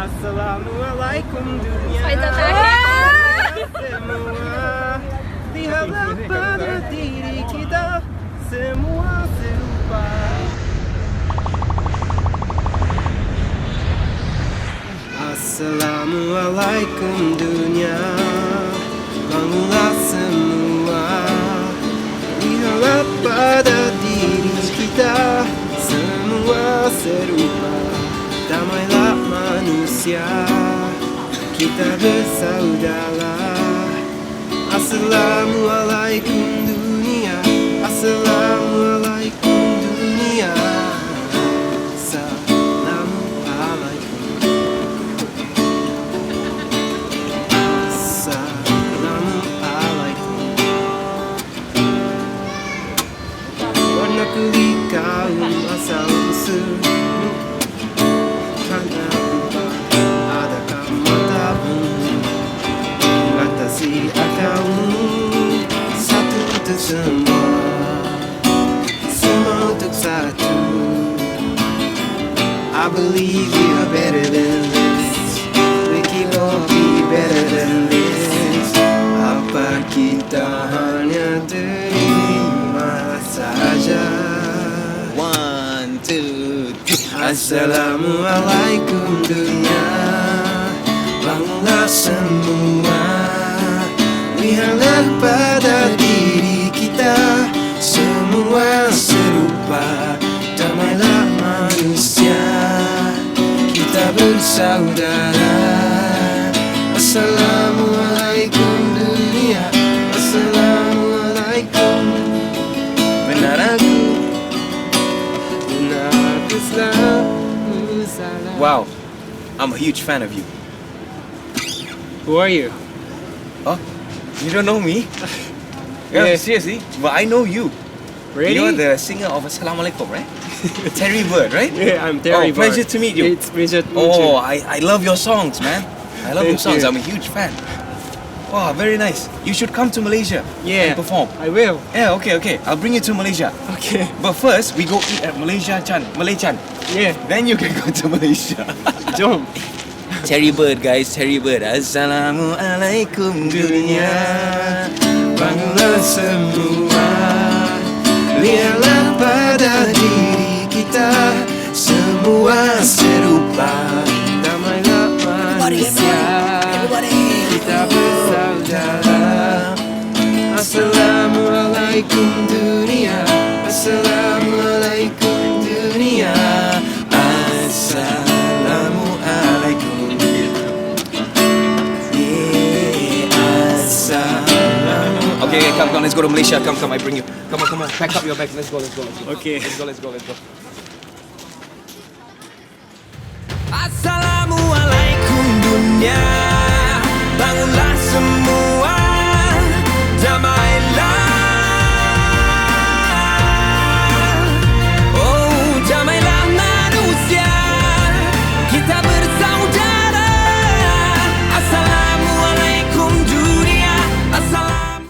Assalamualaikum dunia. Faizal Tahir. Semua lihatlah pada diri kita, semua serupa. Assalamualaikum dunia, bangunlah semua, lihatlah pada diri kita, semua serupa. Damailah manusia, kita bersaudara. Assalamualaikum dunia, Assalamualaikum dunia. Warna kulit kaum asal Mesir, karena lupa adakah matamu, batasi akalmu. Satu untuk semua, semua untuk satu. I believe we are better than this, we can all be better than this. Apa kita hanya terima saja. 1, 2, 3. Assalamualaikum dunia, bangunlah semua, lihatlah pada diri kita, semua serupa. Damailah manusia, kita bersaudara. Assalamualaikum dunia, Assalamualaikum. Benar aku selalu salah. Wow, I'm a huge fan of you. Who are you? Oh, you don't know me? Yeah. Seriously, but I know you. Really? You're the singer of Assalamualaikum, right? Terry Bird, right? Yeah, I'm Terry Oh, pleasure to meet you. It's pleasure to meet you. Oh, I love your songs, man. I love your Thank songs. you. I'm a huge fan. Wow, very nice. You should come to Malaysia Yeah, and perform. I will. Yeah, okay. I'll bring you to Malaysia. Okay. But first, we go eat at Malay Chan. Yeah, Then you can go to Malaysia. jom. Terry Bird, guys, Terry Bird. Assalamualaikum dunia, Bangunlah semua, lihatlah pada diri kita, semua serupa. Damailah manusia, kita bersaudara. Assalamualaikum dunia, Assalamualaikum dunia. Assalamualaikum. Yeah, Assalamualaikum. Okay, come, let's go to Malaysia. Come, I bring you. Come on, pack up your bag. Let's go. Okay. Let's go. Assalamualaikum dunia.